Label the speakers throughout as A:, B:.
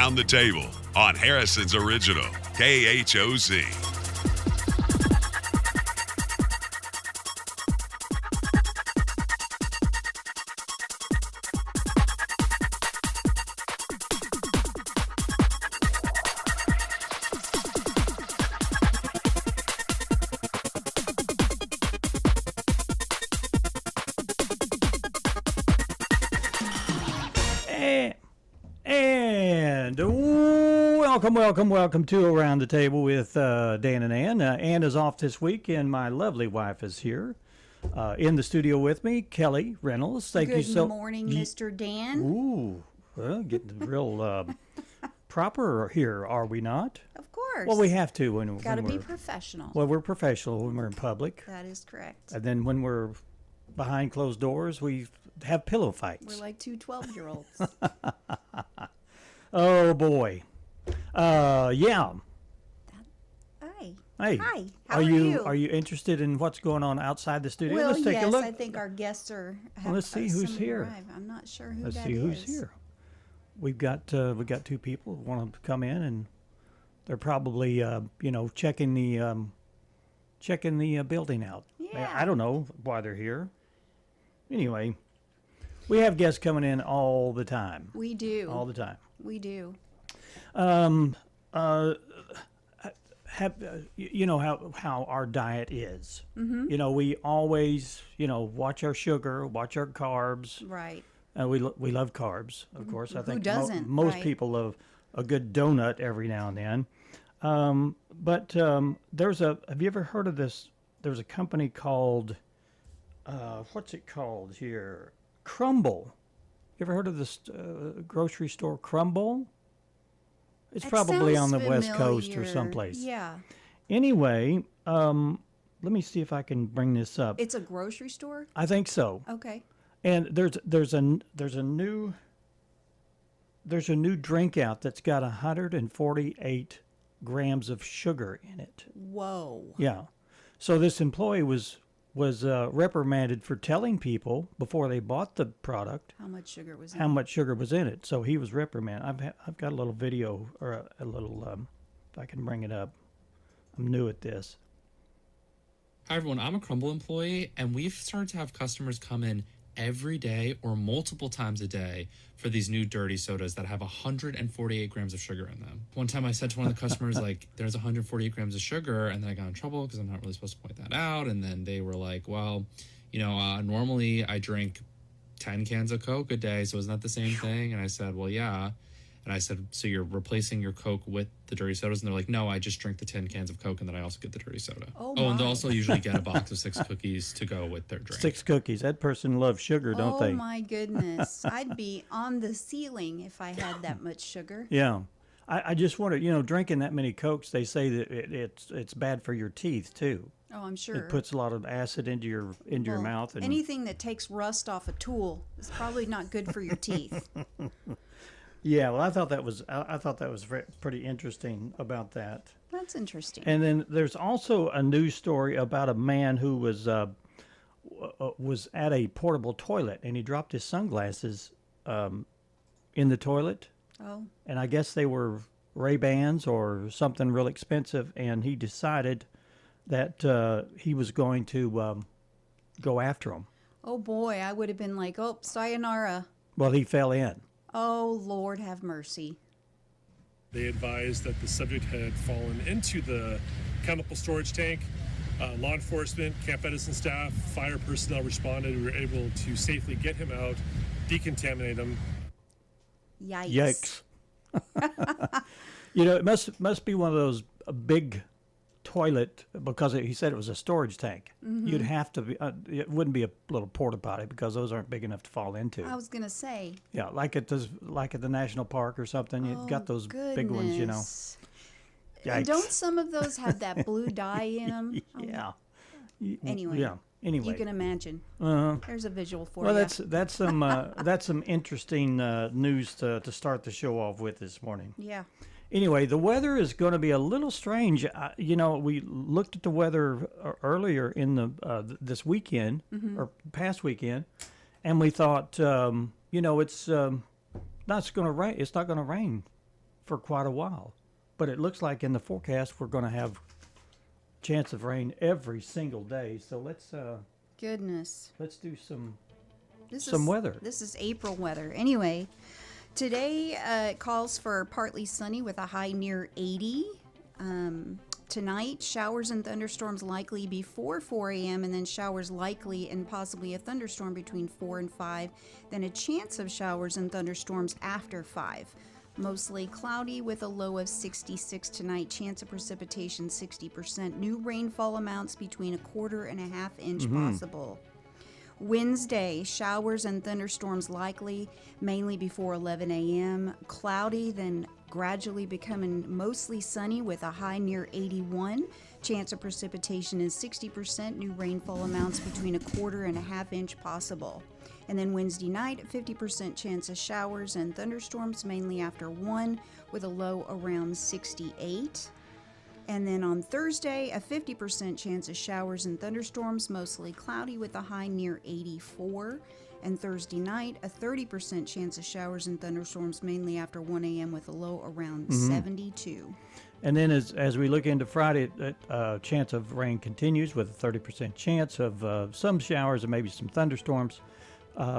A: Around the Table on Harrison's Original, KHOZ.
B: And welcome to Around the Table with Dan and Ann. Ann is off this week, and my lovely wife is here in the studio with me, Kelly Reynolds. Thank you so
C: much. Good morning, Mr. Dan.
B: Ooh, well, getting real proper here, are we not?
C: Of course.
B: Well, we have to when
C: Got to
B: we're
C: be professional.
B: Well, we're professional when we're in public.
C: That is correct.
B: And then when we're behind closed doors, we have pillow fights.
C: We're like two 12-year-olds.
B: Oh boy. Yeah.
C: Hi.
B: Hey.
C: Hi. How
B: are
C: you?
B: Are you interested in what's going on outside the studio?
C: Well,
B: Let's take
C: yes,
B: a look.
C: I think our guests are.
B: Let's see who's
C: some
B: here.
C: arrive. I'm not sure who
B: Let's
C: that
B: see who's
C: is.
B: here. We've got two people who want to come in, and they're probably checking the building out.
C: Yeah.
B: I don't know why they're here. Anyway, we have guests coming in all the time.
C: We do.
B: All the time.
C: We do.
B: You know how our diet is.
C: Mm-hmm.
B: You know, we always watch our sugar, watch our carbs.
C: Right.
B: We love carbs, of course. I think
C: Who doesn't?
B: Most
C: Right.
B: people love a good donut every now and then. But have you ever heard of this? There's a company called what's it called here? Crumble. You ever heard of this grocery store, Crumble? It's
C: It
B: probably on
C: sounds
B: the West Coast or
C: familiar.
B: someplace.
C: Yeah.
B: Anyway, let me see if I can bring this up.
C: It's a grocery store?
B: I think so.
C: Okay.
B: And there's a new drink out that's got 148 grams of sugar in it.
C: Whoa.
B: Yeah. So this employee was reprimanded for telling people before they bought the product
C: How much sugar was in
B: how
C: it?
B: much sugar was in it. So he was reprimanded. I've got a little video or a little if I can bring it up. I'm new at this.
D: Hi everyone, I'm a Crumble employee, and we've started to have customers come in every day or multiple times a day for these new dirty sodas that have 148 grams of sugar in them. One time I said to one of the customers, like, there's 148 grams of sugar, and then I got in trouble because I'm not really supposed to point that out. And then they were like, well, normally I drink 10 cans of Coke a day, so isn't that the same thing? And I said, well, yeah. And I said, so you're replacing your Coke with the dirty sodas? And they're like, no, I just drink the 10 cans of Coke, and then I also get the dirty soda.
C: Oh,
D: and they
C: my.
D: also usually get a box of 6 cookies to go with their drink.
B: 6 cookies. That person loves sugar, don't they?
C: Oh, my goodness. I'd be on the ceiling if I had that much sugar.
B: Yeah. I just wonder, drinking that many Cokes, they say that it's bad for your teeth, too.
C: Oh, I'm sure.
B: It puts a lot of acid into your mouth. And
C: anything that takes rust off a tool is probably not good for your teeth.
B: yeah, well, I thought that was pretty interesting about that.
C: That's interesting.
B: And then there's also a news story about a man who was at a portable toilet, and he dropped his sunglasses in the toilet.
C: Oh.
B: And I guess they were Ray-Bans or something real expensive, and he decided that he was going to go after him.
C: Oh, boy, I would have been like, oh, sayonara.
B: Well, he fell in.
C: Oh, Lord have mercy.
E: They advised that the subject had fallen into the chemical storage tank. Law enforcement, Camp Edison staff, fire personnel responded. We were able to safely get him out, decontaminate him.
C: Yikes.
B: It must be one of those big toilet, because he said it was a storage tank.
C: Mm-hmm.
B: You'd have to be, it wouldn't be a little porta potty because those aren't big enough to fall into.
C: I was going to say.
B: Yeah, like at the national park or something. You've got those big ones,
C: Yikes.
B: Yikes.
C: Don't some of those have that blue dye in them?
B: Yeah.
C: Anyway.
B: Yeah. Anyway.
C: You can imagine.
B: Uh-huh.
C: There's a visual for
B: Well,
C: you.
B: that's some interesting news to start the show off with this morning.
C: Yeah.
B: Anyway, the weather is going to be a little strange. We looked at the weather earlier in this weekend or past weekend, and we thought, it's not going to rain. It's not going to rain for quite a while. But it looks like in the forecast we're going to have chance of rain every single day. So
C: Goodness.
B: let's do some
C: This
B: some
C: is,
B: weather.
C: This is April weather. Anyway, today it calls for partly sunny with a high near 80. Tonight, showers and thunderstorms likely before 4 a.m. and then showers likely and possibly a thunderstorm between 4 and 5. Then a chance of showers and thunderstorms after 5. Mostly cloudy with a low of 66 tonight. Chance of precipitation 60%. New rainfall amounts between 1/4 and 1/2 inch possible. Wednesday, showers and thunderstorms likely, mainly before 11 a.m. Cloudy, then gradually becoming mostly sunny with a high near 81. Chance of precipitation is 60%. New rainfall amounts between 1/4 and 1/2 inch possible. And then Wednesday night, a 50% chance of showers and thunderstorms, mainly after 1, with a low around 68. And then on Thursday, a 50% chance of showers and thunderstorms, mostly cloudy with a high near 84. And Thursday night, a 30% chance of showers and thunderstorms, mainly after 1 a.m. with a low around 72.
B: And then as we look into Friday, chance of rain continues with a 30% chance of some showers and maybe some thunderstorms.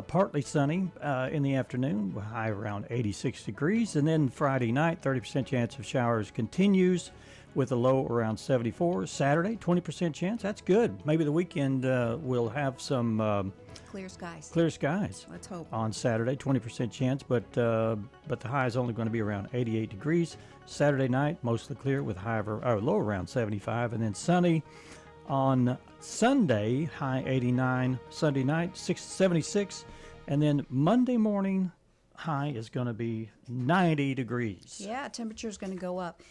B: Partly sunny in the afternoon, with high around 86 degrees. And then Friday night, 30% chance of showers continues with a low around 74. Saturday, 20% chance. That's good. Maybe the weekend we'll have some
C: Clear skies.
B: clear skies.
C: Let's hope.
B: On Saturday, 20% chance, but the high is only going to be around 88 degrees. Saturday night, mostly clear with low around 75, and then sunny on Sunday, high 89. Sunday night, 76, and then Monday morning, high is going to be 90 degrees.
C: Yeah, temperature's going to go up.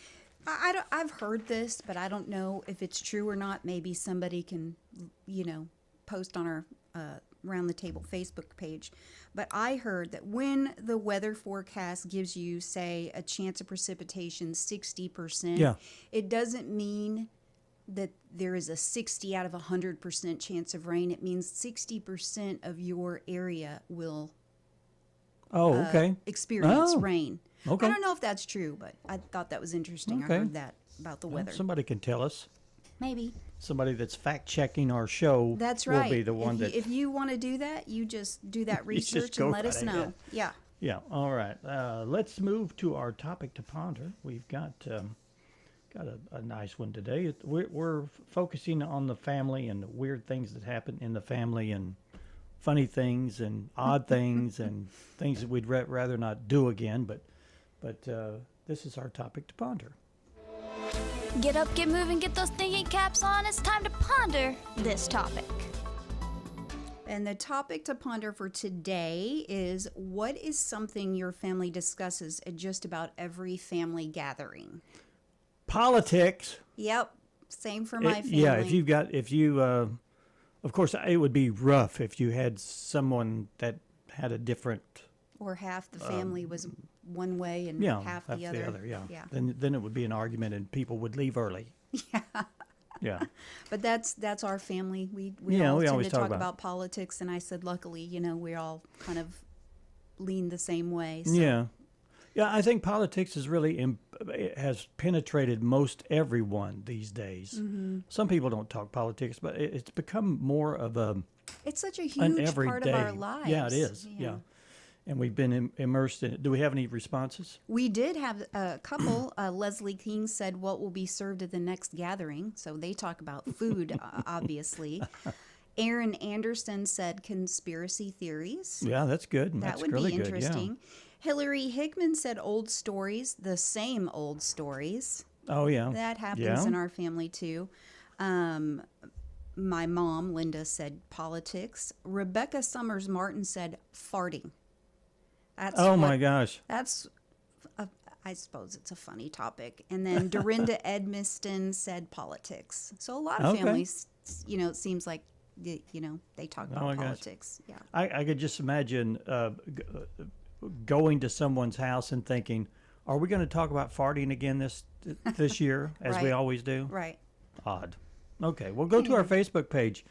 C: I've heard this, but I don't know if it's true or not. Maybe somebody can, post on our Round the Table Facebook page. But I heard that when the weather forecast gives you, say, a chance of precipitation 60%,
B: Yeah.
C: it doesn't mean that there is a 60 out of 100% chance of rain. It means 60% of your area will experience
B: Oh.
C: rain.
B: Okay.
C: I don't know if that's true, but I thought that was interesting.
B: Okay.
C: I heard that about the weather.
B: Somebody can tell us.
C: Maybe.
B: Somebody that's fact-checking our show
C: That's right.
B: will be the one
C: if you want to do that, you just do that
B: You just
C: research
B: go
C: and let
B: right
C: us know.
B: ahead.
C: Yeah.
B: Yeah, all right. Let's move to our topic to ponder. We've got a nice one today. We're focusing on the family and the weird things that happen in the family and funny things and odd things and things that we'd rather not do again. But this is our topic to ponder.
F: Get up, get moving, get those thinking caps on. It's time to ponder this topic.
C: And the topic to ponder for today is, what is something your family discusses at just about every family gathering?
B: Politics.
C: Yep. Same for my family.
B: Yeah, of course, it would be rough if you had someone that had a different.
C: Or half the family was one way and half the other.
B: Yeah.
C: Yeah.
B: Then it would be an argument and people would leave early.
C: Yeah.
B: Yeah.
C: But that's our family. We
B: Yeah,
C: all
B: we
C: tend
B: always
C: to
B: talk
C: talk
B: about-
C: about politics, and I said, luckily, we all kind of lean the same way. So.
B: Yeah. Yeah, I think politics is really has penetrated most everyone these days.
C: Mm-hmm.
B: Some people don't talk politics, but it's become more of
C: It's such a
B: an
C: huge
B: everyday.
C: part of our lives.
B: Yeah, it is. Yeah. And we've been immersed in it. Do we have any responses?
C: We did have a couple. Leslie King said, what will be served at the next gathering? So they talk about food, obviously. Aaron Anderson said conspiracy theories.
B: Yeah, that's good.
C: That
B: That's
C: would
B: really
C: be interesting.
B: good.
C: Hillary Hickman said old stories, the same old stories.
B: Yeah. Oh, yeah.
C: That happens
B: Yeah.
C: in our family too. My mom, Linda, said politics. Rebecca Summers Martin said farting.
B: My gosh.
C: That's, I suppose it's a funny topic. And then Dorinda Edmiston said politics. So a lot of
B: Okay.
C: families, it seems like, they talk
B: Oh
C: about
B: my gosh.
C: politics. Yeah.
B: I could just imagine going to someone's house and thinking, are we going to talk about farting again this year, as we
C: Right.
B: always do?
C: Right.
B: Odd. Okay, well, go to our Facebook page.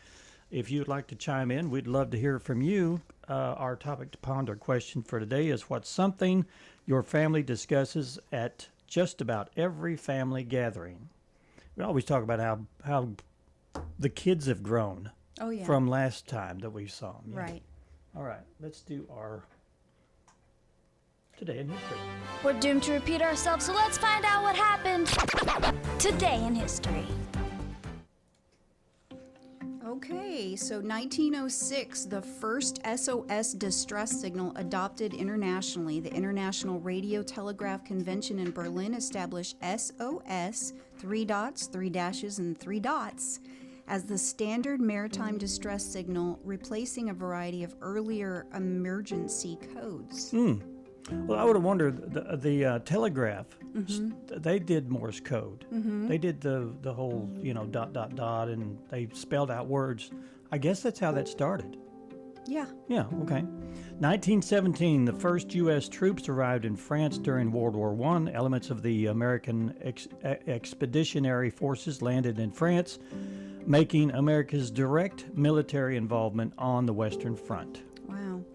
B: If you'd like to chime in, we'd love to hear from you. our topic to ponder question for today is what's something your family discusses at just about every family gathering? We always talk about how the kids have grown
C: Oh, yeah.
B: from last time that we saw them.
C: Right.
B: All right, let's do our Today in History.
F: We're doomed to repeat ourselves, so let's find out what happened today in history.
C: Okay, so 1906, the first SOS distress signal adopted internationally. The International Radio Telegraph Convention in Berlin established SOS, 3 dots, 3 dashes, and 3 dots, as the standard maritime distress signal, replacing a variety of earlier emergency codes.
B: Well, I would have wondered the telegraph. They did Morse code. They did the whole dot dot dot, and they spelled out words. I guess that's how that started.
C: Yeah.
B: Yeah. Okay. 1917, the first U.S. troops arrived in France during World War I. Elements of the American Expeditionary Forces landed in France, making America's direct military involvement on the Western Front.
C: Wow.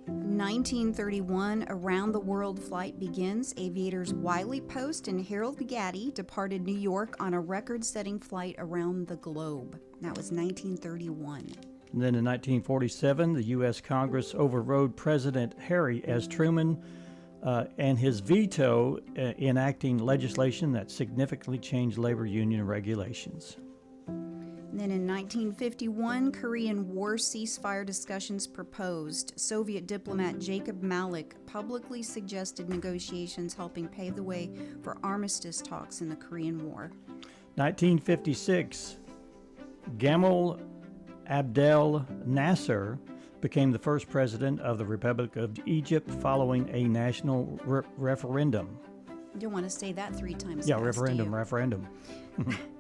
C: 1931, a round-the-world flight begins. Aviators Wiley Post and Harold Gatty departed New York on a record-setting flight around the globe. That was 1931.
B: And then in 1947, the U.S. Congress overrode President Harry S. Truman and his veto enacting legislation that significantly changed labor union regulations.
C: And then in 1951, Korean War ceasefire discussions proposed. Soviet diplomat Jacob Malik publicly suggested negotiations helping pave the way for armistice talks in the Korean War.
B: 1956, Gamal Abdel Nasser became the first president of the Republic of Egypt following a national referendum.
C: You don't want to say that 3 times
B: Yeah,
C: fast,
B: referendum,
C: do you?
B: referendum.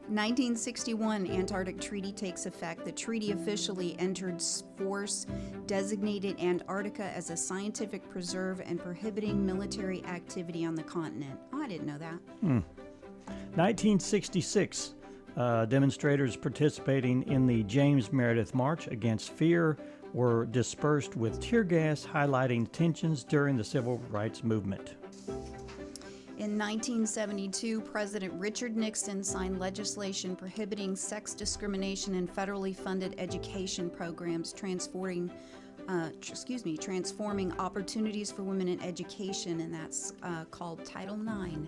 C: 1961, Antarctic Treaty takes effect. The treaty officially entered force, designated Antarctica as a scientific preserve and prohibiting military activity on the continent. Oh, I didn't know that.
B: 1966, demonstrators participating in the James Meredith March against fear were dispersed with tear gas, highlighting tensions during the civil rights movement.
C: In 1972, President Richard Nixon signed legislation prohibiting sex discrimination in federally funded education programs, transforming opportunities for women in education, and that's called Title IX.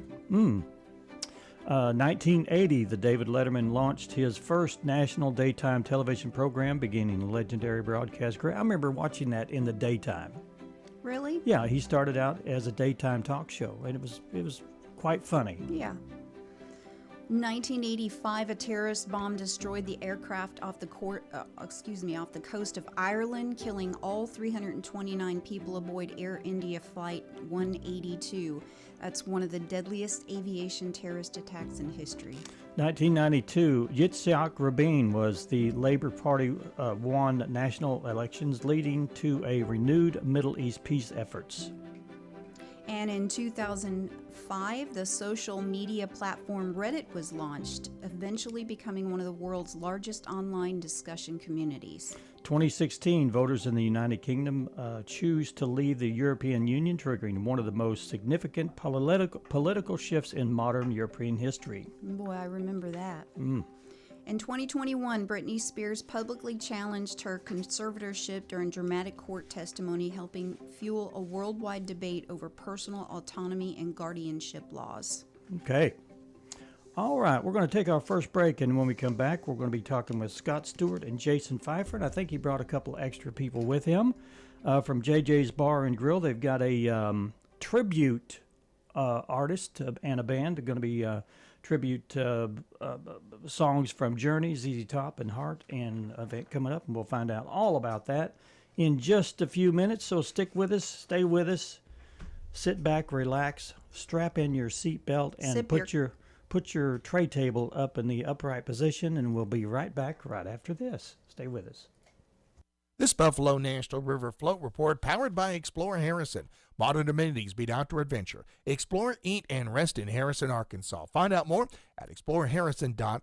B: 1980, the David Letterman launched his first national daytime television program, beginning the legendary broadcast career. I remember watching that in the daytime.
C: Really?
B: Yeah, he started out as a daytime talk show, and it was quite funny.
C: Yeah. 1985, a terrorist bomb destroyed the aircraft off the coast of Ireland, killing all 329 people aboard Air India Flight 182. That's one of the deadliest aviation terrorist attacks in history.
B: 1992, Yitzhak Rabin was the Labor Party won national elections, leading to a renewed Middle East peace efforts.
C: And in 2005, the social media platform Reddit was launched, eventually becoming one of the world's largest online discussion communities.
B: 2016, voters in the United Kingdom choose to leave the European Union, triggering one of the most significant political shifts in modern European history.
C: Boy, I remember that. In 2021, Britney Spears publicly challenged her conservatorship during dramatic court testimony, helping fuel a worldwide debate over personal autonomy and guardianship laws.
B: Okay. All right, we're going to take our first break, and when we come back, we're going to be talking with Scott Stuart and Jason Phifer, and I think he brought a couple extra people with him from JJ's Bar and Grill. They've got a tribute artist and a band. They're going to be tribute songs from Journey, ZZ Top, and Heart, and event coming up, and we'll find out all about that in just a few minutes. So stick with us, stay with us, sit back, relax, strap in your seatbelt, and put your tray table up in the upright position, and we'll be right back right after this. Stay with us.
G: This Buffalo National River Float Report powered by Explore Harrison. Modern amenities beat outdoor adventure. Explore, eat, and rest in Harrison, Arkansas. Find out more at exploreharrison.com.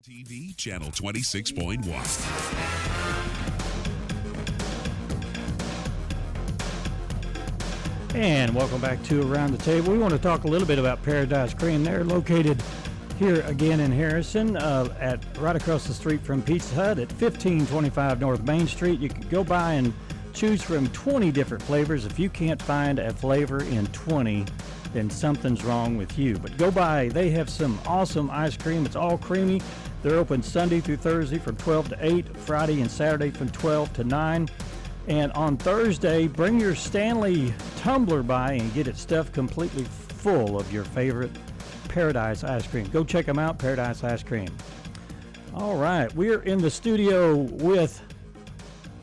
A: TV channel 26.1.
B: And welcome back to Around the Table. We want to talk a little bit about Paradise Cream. They're located here again in Harrison, at right across the street from Pizza Hut at 1525 North Main Street. You can go by and choose from 20 different flavors. If you can't find a flavor in 20, then something's wrong with you. But go by. They have some awesome ice cream. It's all creamy. They're open Sunday through Thursday from 12 to 8, Friday and Saturday from 12 to 9. And on Thursday, bring your Stanley tumbler by and get it stuffed completely full of your favorite Paradise ice cream. Go check them out, Paradise Ice Cream. All right, we're in the studio with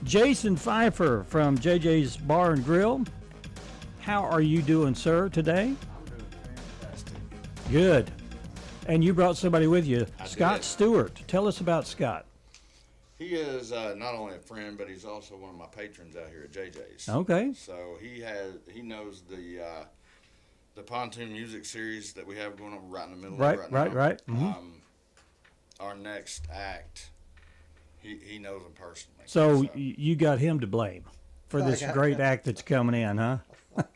B: Jason Phifer from JJ's Bar and Grill. How are you doing, sir, today?
H: I'm doing fantastic.
B: Good. And you brought somebody with you,
H: I
B: Scott
H: did.
B: Stuart. Tell us about Scott.
H: He is not only a friend, but he's also one of my patrons out here at JJ's.
B: Okay.
H: So he knows the pontoon music series that we have going on right in the middle
B: Right,
H: of it
B: right,
H: now.
B: right. Mhm.
H: Our next act, he knows him personally.
B: So you got him to blame for this great act that's coming in, huh?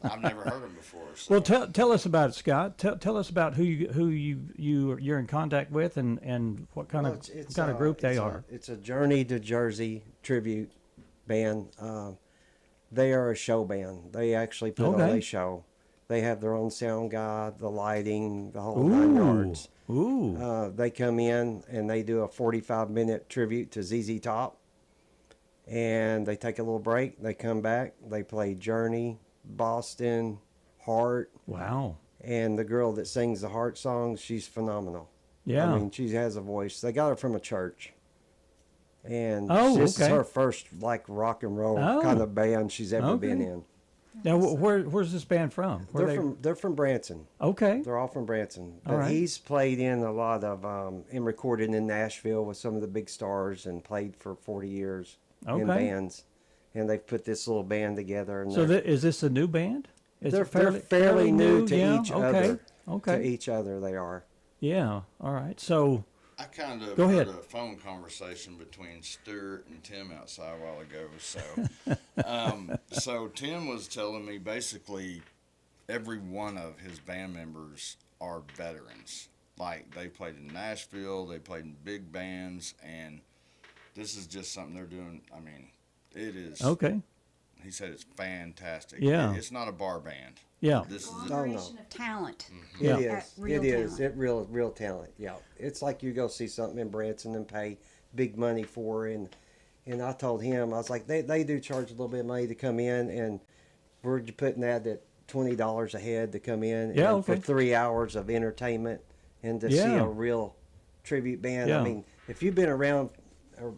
H: I've never heard him before. So.
B: Well, tell us about it, Scott. Tell us about who you're in contact with and what kind of group they are.
I: It's a Journey to Jersey tribute band. They are a show band. They actually put on a show. They have their own sound guy, the lighting, the whole 9 yards.
B: Ooh.
I: They come in and they do a 45-minute tribute to ZZ Top. And they take a little break. They come back. They play Journey, Boston, Heart.
B: Wow.
I: And the girl that sings the Heart songs, she's phenomenal.
B: Yeah.
I: I mean, she has a voice. They got her from a church. And
B: Oh,
I: this is
B: okay.
I: her first, like, rock and roll kind of band she's ever been in.
B: Now, where's this band from?
I: They're from Branson.
B: Okay.
I: They're all from Branson.
B: All
I: But
B: right.
I: he's played in a lot of, and recorded in Nashville with some of the big stars and played for 40 years in
B: Okay.
I: bands. And they've put this little band together. And
B: So is this a new band? Is
I: they're
B: it
I: fairly new to
B: yeah?
I: each
B: Okay.
I: other.
B: Okay.
I: To each other, they are.
B: Yeah. All right. So
H: I kind of
B: Go
H: heard
B: ahead.
H: a phone conversation between Stuart and Tim outside a while ago. So, so Tim was telling me basically every one of his band members are veterans. Like they played in Nashville, they played in big bands, and this is just something they're doing. I mean, it is.
B: okay.
H: He said it's fantastic.
B: Yeah.
H: It's not a bar band.
B: Yeah.
H: This is
C: Conglomeration of talent.
B: Yeah.
I: It
C: At
I: is.
C: real
I: It is.
C: talent.
I: It real talent. Yeah. It's like you go see something in Branson and pay big money for, and I told him, I was like, they do charge a little bit of money to come in, and we're putting that at $20 a head to come in.
B: Yeah,
I: and for
B: okay.
I: 3 hours of entertainment and to see
B: Yeah.
I: a real tribute band.
B: Yeah.
I: I mean, if you've been around or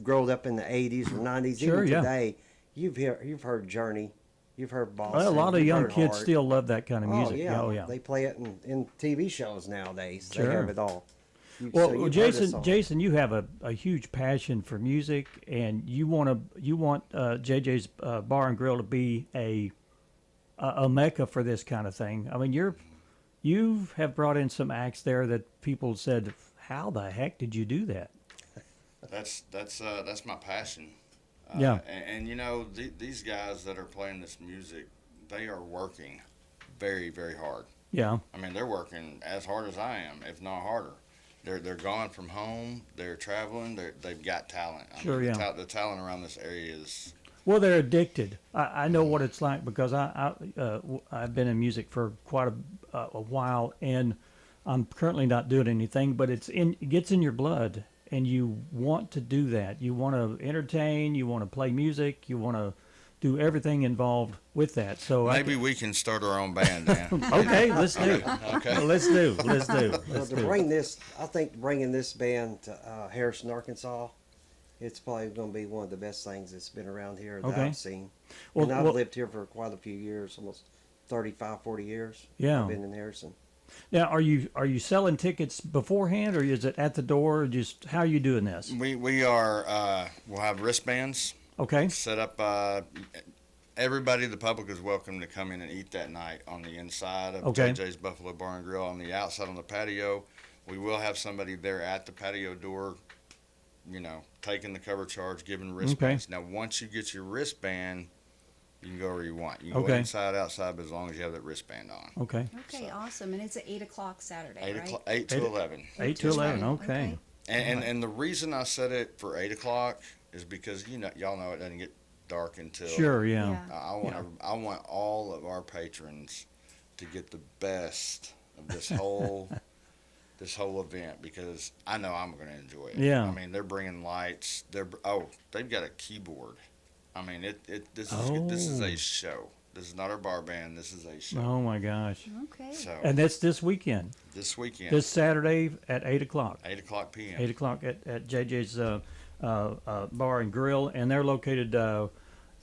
I: grown up in the 80s or 90s,
B: Sure,
I: even
B: yeah.
I: today, you've heard Journey, you've heard Boston.
B: Well, a lot of
I: you've
B: young
I: heard
B: kids
I: Heart.
B: still love that kind of music.
I: Oh yeah,
B: Oh yeah.
I: They play it in TV shows nowadays.
B: Sure.
I: They have it all.
B: Well,
I: So you've heard this song.
B: Jason, you have a huge passion for music, and you want JJ's Bar and Grill to be a mecca for this kind of thing. I mean, you have brought in some acts there that people said, "How the heck did you do that?"
H: That's my passion.
B: Yeah.
H: And you know, these guys that are playing this music, they are working very, very hard.
B: Yeah.
H: I mean, they're working as hard as I am, if not harder. They're gone from home. They're traveling. They've got talent.
B: Sure,
H: the
B: yeah.
H: The talent around this area is.
B: Well, they're addicted. I know what it's like because I've been in music for quite a while, and I'm currently not doing anything, but it gets in your blood, and you want to do that. You want to entertain. You want to play music. You want to do everything involved with that. So
H: Maybe we can start our own band, Dan.
B: okay, let's do.
H: Okay.
B: Let's do.
I: Well, to bring this, I think bringing this band to Harrison, Arkansas, it's probably going to be one of the best things that's been around here that
B: Okay.
I: I've seen.
B: Well,
I: and I've
B: well-
I: lived here for quite a few years, almost 35, 40 years.
B: Yeah.
I: I've been in Harrison.
B: Now, are you selling tickets beforehand, or is it at the door? Or just how are you doing this?
H: We are. We'll have wristbands
B: Okay.
H: set up. Everybody, the public is welcome to come in and eat that night on the inside of
B: Okay.
H: JJ's Buffalo Bar and Grill. On the outside on the patio, We will have somebody there at the patio door, you know, taking the cover charge, giving wristbands. Now, once you get your wristband, you can go where you want. You can go
B: Okay.
H: inside, outside, but as long as you have that wristband on.
B: Okay.
C: Okay, awesome. And it's at 8 o'clock Saturday,
H: 8
C: right?
H: o'clock, 8 to 11.
B: 8 to 11. Okay.
H: And the reason I set it for 8 o'clock is because, you know, y'all know it doesn't get dark until.
B: Sure. Yeah.
H: I want all of our patrons to get the best of this whole this whole event, because I know I'm going to enjoy it.
B: Yeah.
H: I mean, they're bringing lights. They've got a keyboard. I mean, this is a show. This is not our bar band. This is a show.
B: Oh my gosh.
C: Okay.
H: So
B: And that's this weekend.
H: this weekend,
B: This Saturday at 8 o'clock.
H: 8 o'clock p.m.
B: 8 o'clock at JJ's Bar and Grill, and they're located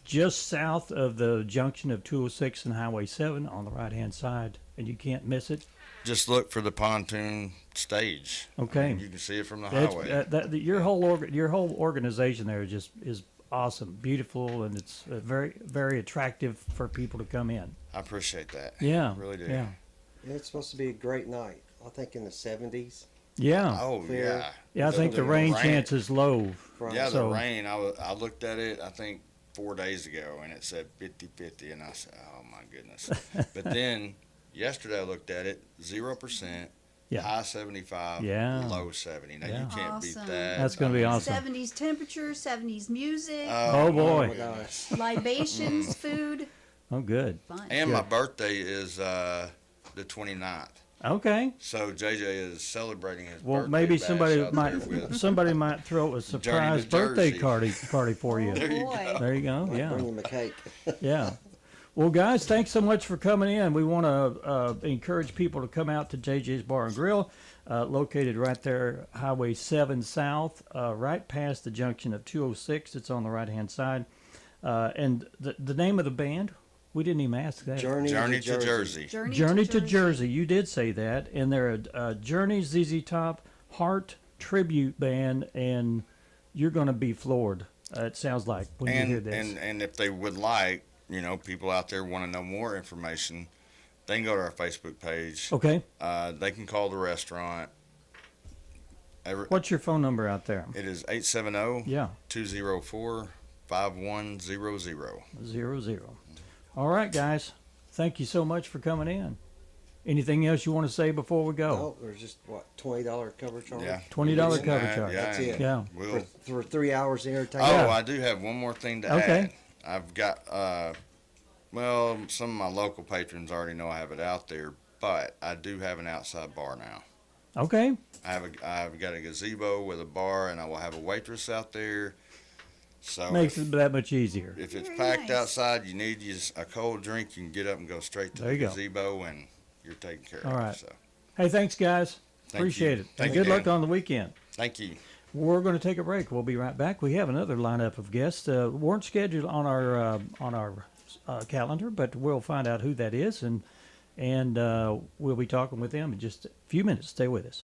B: just south of the junction of 206 and Highway 7 on the right-hand side, and you can't miss it.
H: Just look for the pontoon stage.
B: Okay.
H: I mean, you can see it from the
B: That's,
H: highway.
B: your whole organization there is awesome, beautiful, and it's very, very attractive for people to come in.
H: I appreciate that.
B: Yeah.
H: I really do.
B: Yeah.
I: It's supposed to be a great night. I think in the 70s.
B: Yeah.
H: Oh
I: Clear.
H: yeah.
B: Yeah, I think the rain chance is low.
I: Right.
H: Yeah,
B: So-
H: the rain. I looked at it, I think 4 days ago, and it said 50-50, and I said, oh my goodness. But then yesterday I looked at it, 0%,
B: Yeah.
H: high 75,
B: Yeah.
H: low 70. Now
B: Yeah.
H: you can't beat
C: Awesome.
H: that.
B: That's gonna be awesome.
C: 70s temperature, 70s music,
B: Oh, boy.
I: Oh my gosh.
C: libations, food.
B: Oh, good.
C: Fun.
H: And my birthday is the 29th.
B: Okay.
H: So JJ is celebrating his
B: Well,
H: birthday.
B: maybe
H: bash
B: somebody
H: out
B: might
H: there with-
B: somebody might throw a surprise birthday
H: Jersey.
B: party for you.
C: Oh, boy.
B: There you go. Yeah.
I: Bring him a cake.
B: Yeah. Well, guys, thanks so much for coming in. We want to encourage people to come out to JJ's Bar and Grill, located right there, Highway 7 South, right past the junction of 206. It's on the right-hand side. And the name of the band, we didn't even ask that.
I: Journey
H: Journey
I: to
H: to Jersey.
B: Journey to Jersey. You did say that. And they're a Journey, ZZ Top, Heart tribute band, and you're going to be floored, it sounds like, when you hear this.
H: And if they would like, you know, people out there want to know more information, they can go to our Facebook page.
B: Okay.
H: They can call the restaurant.
B: What's your phone number out there?
H: It is 870
B: Yeah.
H: 204 5100.
B: 00. All right, guys. Thank you so much for coming in. Anything else you want to say before we go?
I: Oh, there's just what, $20 cover charge?
H: Yeah.
B: $20
H: Yeah,
B: cover charge.
H: Yeah.
I: That's it.
B: Yeah.
H: We'll,
I: For 3 hours of entertainment.
H: oh,
B: Yeah.
H: I do have one more thing to
B: Okay.
H: add. I've got, well, some of my local patrons already know I have it out there, but I do have an outside bar now.
B: Okay.
H: I've got a gazebo with a bar, and I will have a waitress out there. So
B: Makes it that much easier.
H: if it's
C: Very
H: packed
C: nice.
H: outside, you need a cold drink, you can get up and go straight to
B: There
H: the
B: you go.
H: gazebo, and you're taken care
B: All
H: of.
B: right.
H: So
B: Hey, thanks, guys.
H: Thank
B: Appreciate
H: you.
B: it.
H: Thank
B: And
H: you,
B: good luck
H: Dan.
B: on the weekend.
H: thank you.
B: We're going to take a break. We'll be right back. We have another lineup of guests. Weren't scheduled on our calendar, but we'll find out who that is, and we'll be talking with them in just a few minutes. Stay with us.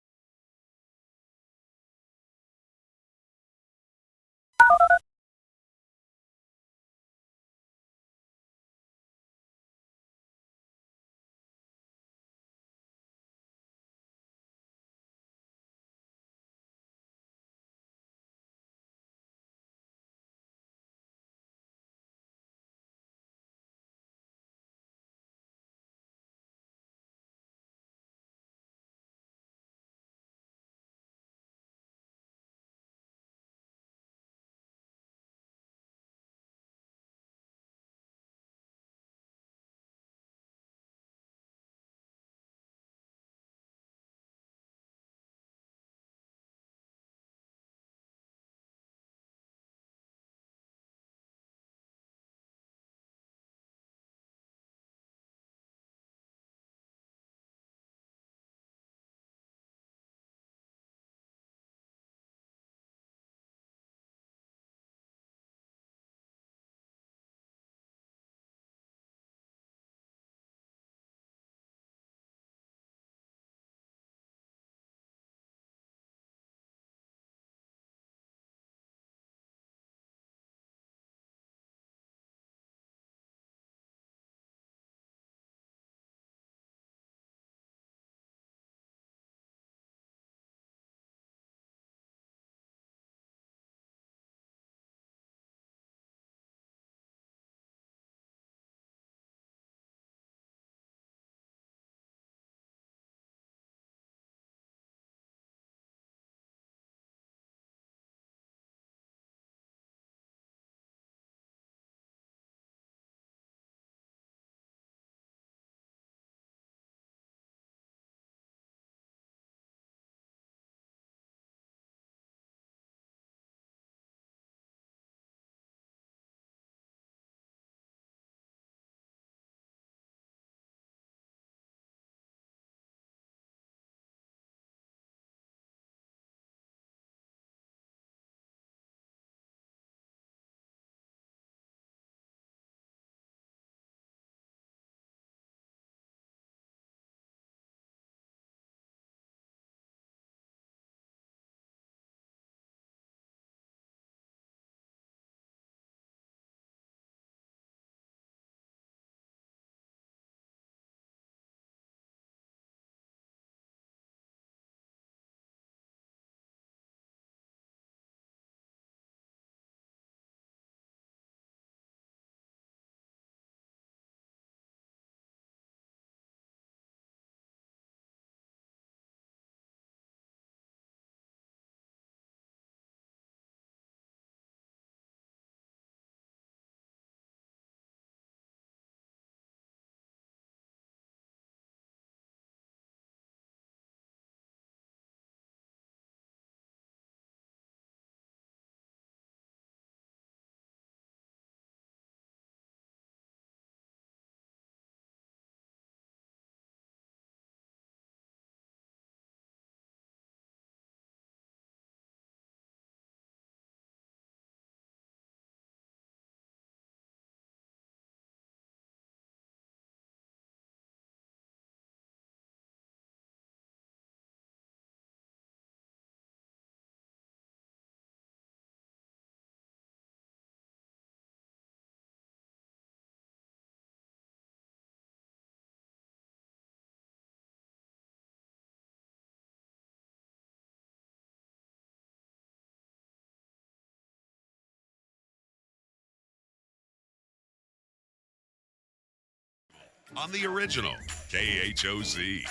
A: on the original KHOZ.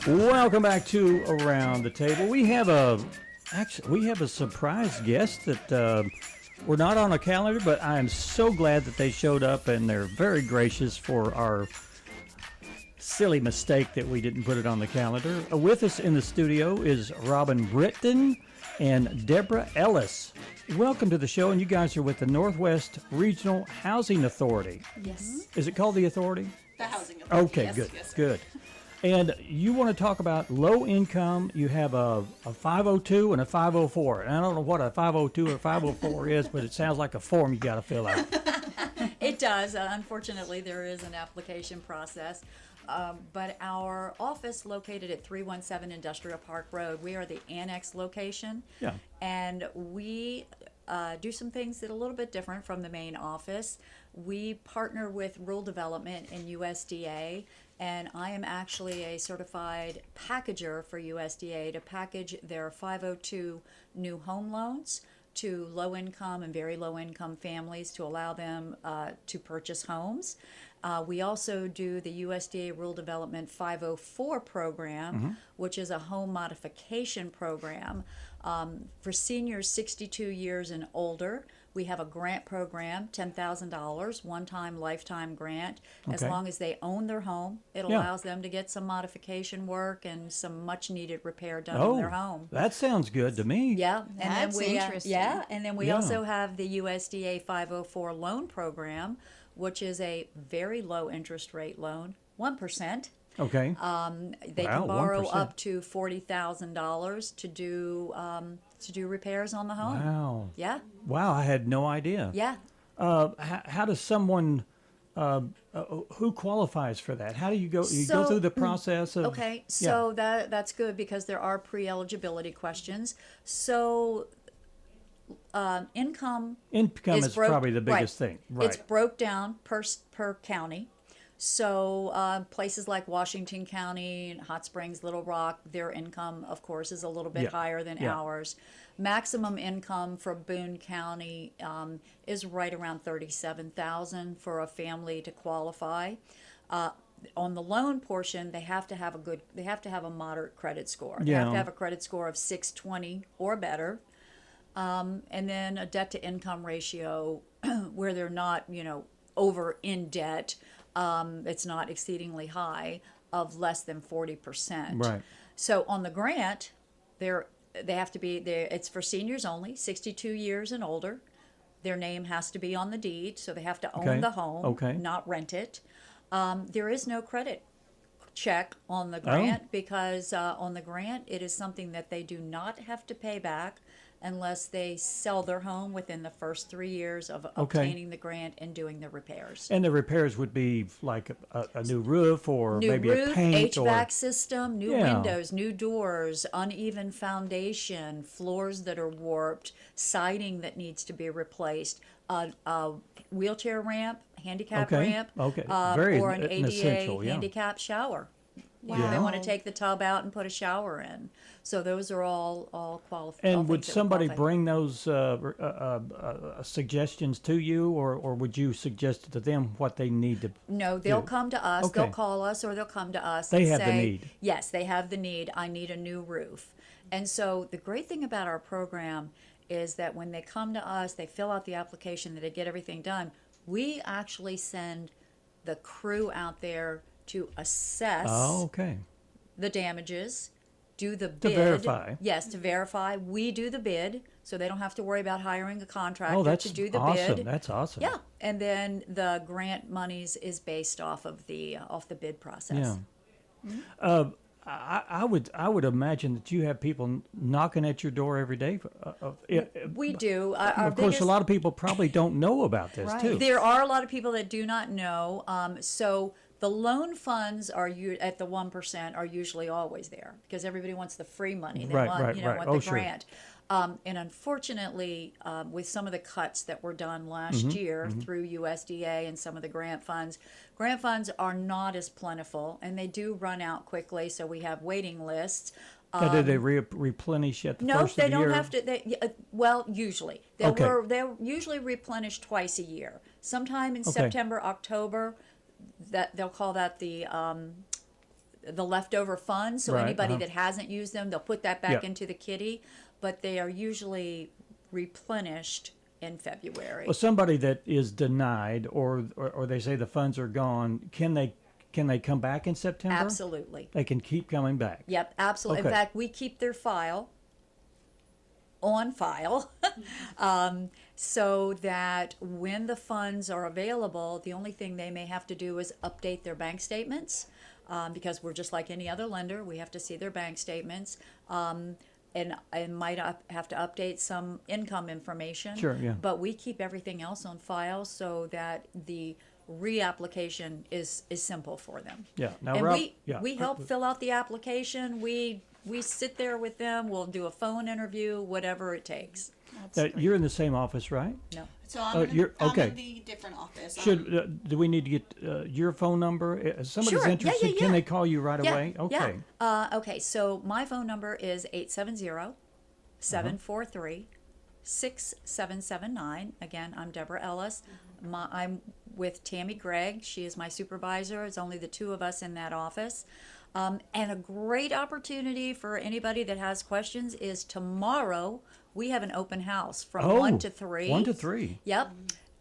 B: Welcome back to Around the Table. We have a surprise guest that we're not on a calendar, but I am so glad that they showed up, and they're very gracious for our silly mistake that we didn't put it on the calendar. With us in the studio is Robin Britton and Deborah Ellis. Welcome to the show, and you guys are with the Northwest Regional Housing Authority.
J: Yes.
B: Is it called the Authority?
J: The Housing Authority.
B: Okay,
J: yes,
B: good,
J: yes, sir.
B: good. And you want to talk about low income. You have a 502 and a 504. And I don't know what a 502 or 504 is, but it sounds like a form you got to fill out.
J: It does. Unfortunately, there is an application process. But our office located at 317 Industrial Park Road, we are the annex location.
B: Yeah.
J: And we do some things that are a little bit different from the main office. We partner with rural development and USDA, and I am actually a certified packager for USDA to package their 502 new home loans to low-income and very low-income families to allow them to purchase homes. We also do the USDA Rural Development 504 program, which is a home modification program for seniors 62 years and older. We have a grant program, $10,000, one-time lifetime grant. As
B: Okay.
J: long as they own their home, it
B: Yeah.
J: allows them to get some modification work and some much-needed repair done on their home.
B: That sounds good to me.
J: Yeah, and
C: That's
J: then we
C: interesting.
J: and then we
B: Yeah.
J: also have the USDA 504 loan program, which is a very low interest rate loan, 1%.
B: Okay.
J: They
B: Wow,
J: can borrow
B: 1%.
J: up to $40,000 to do repairs on the home.
B: Wow.
J: Yeah,
B: Wow, I had no idea.
J: yeah.
B: How does someone, who qualifies for that? How do you go? You go
J: So-
B: through the process of.
J: Okay, so that's good because there are pre-eligibility questions. So income
B: Income is
J: broke-
B: probably the biggest
J: right.
B: thing. Right.
J: It's broke down per county. So places like Washington County, Hot Springs, Little Rock, their income, of course, is a little bit
B: Yeah.
J: higher than
B: Yeah.
J: ours. Maximum income for Boone County is right around $37,000 for a family to qualify. On the loan portion, they have to have a moderate credit score. They have
B: Yeah.
J: to have a credit score of 620 or better. And then a debt to income ratio where they're not, over in debt. It's not exceedingly high, of less than 40%.
B: Right.
J: So on the grant, they have to be there. It's for seniors only, 62 years and older. Their name has to be on the deed, so they have to own
B: Okay.
J: the home,
B: Okay.
J: not rent it. There is no credit check on the grant because on the grant it is something that they do not have to pay back unless they sell their home within the first 3 years of obtaining the grant and doing the repairs.
B: And the repairs would be like a new roof or
J: New
B: maybe
J: roof,
B: a paint
J: HVAC
B: or.
J: system, new
B: Yeah.
J: windows, new doors, uneven foundation, floors that are warped, siding that needs to be replaced, a wheelchair ramp, handicap
B: Okay,
J: ramp,
B: okay. Very
J: or an ADA
B: essential, yeah.
J: handicap shower.
C: Wow.
J: They want to take the tub out and put a shower in. So those are all qualified.
B: And would somebody bring those suggestions to you, or would you suggest to them what they need to?
J: No, they'll
B: do?
J: come to us.
B: Okay.
J: They'll call us or they'll come to us
B: They
J: and
B: have the
J: say,
B: need.
J: yes, they have the need. I need a new roof. And so the great thing about our program is that when they come to us, they fill out the application, they get everything done. We actually send the crew out there to assess
B: Oh, okay.
J: the damages, do the bid.
B: verify.
J: Yes, to verify. We do the bid, so they don't have to worry about hiring a contractor
B: Oh, that's
J: to do the
B: awesome.
J: bid.
B: That's awesome.
J: Yeah, and then the grant monies is based off of the bid process.
B: Yeah. I would imagine that you have people knocking at your door every day.
J: We do.
B: Of course, a lot of people probably don't know about this too.
J: There are a lot of people that do not know. So the loan funds are at the 1% are usually always there because everybody wants the free money. They
B: Right,
J: want
B: right, right.
J: want
B: Oh,
J: the
B: sure.
J: grant. And unfortunately, with some of the cuts that were done last year through USDA and some of the grant funds are not as plentiful and they do run out quickly. So we have waiting lists.
B: Now, do they replenish at the
J: No,
B: first
J: they
B: of the
J: don't
B: year?
J: have to. Well, usually they'll usually replenish twice a year. Sometime in
B: Okay.
J: September, October, that they'll call that the leftover funds. So
B: Right,
J: anybody that hasn't used them, they'll put that back
B: Yeah.
J: into the kitty. But they are usually replenished in February.
B: Well, somebody that is denied, or they say the funds are gone, can they come back in September?
J: Absolutely.
B: They can keep coming back.
J: Yep, absolutely. In
B: Okay.
J: fact, we keep their file on file so that when the funds are available, the only thing they may have to do is update their bank statements because we're just like any other lender. We have to see their bank statements. And might have to update some income information.
B: Sure, yeah.
J: But we keep everything else on file so that the reapplication is simple for them.
B: Yeah. Now,
J: And
B: Rob,
J: we help fill out the application. We sit there with them. We'll do a phone interview, whatever it takes.
B: You're in the same office, right?
J: No.
K: So I'm, I'm
B: okay.
K: in the different office.
B: Do we need to get your phone number? If somebody's
J: Sure. Yeah,
B: interested,
J: yeah,
B: can
J: yeah.
B: they call you right away? Okay.
J: Yeah. Okay, so my phone number is 870-743-6779. Again, I'm Deborah Ellis. I'm with Tammy Gregg. She is my supervisor. It's only the two of us in that office. And a great opportunity for anybody that has questions is tomorrow we have an open house from 1 to 3.
B: 1 to 3.
J: Yep.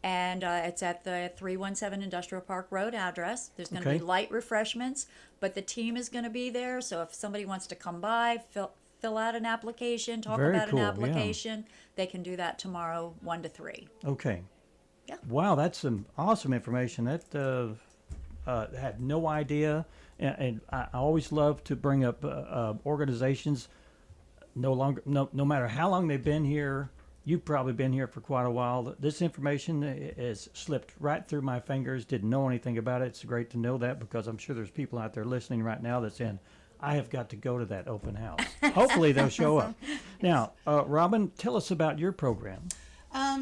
J: And it's at the 317 Industrial Park Road address. There's going to
B: Okay.
J: be light refreshments, but the team is going to be there. So if somebody wants to come by, fill out an application, talk
B: Very
J: about
B: cool,
J: an
B: yeah.
J: application, they can do that tomorrow, 1 to 3.
B: Okay.
J: Yeah.
B: Wow, that's some awesome information. That had no idea, and I always love to bring up organizations. No matter how long they've been here, you've probably been here for quite a while. This information has slipped right through my fingers. Didn't know anything about it. It's great to know that because I'm sure there's people out there listening right now that's saying, I have got to go to that open house. Hopefully they'll show up. Now, Robin, tell us about your program.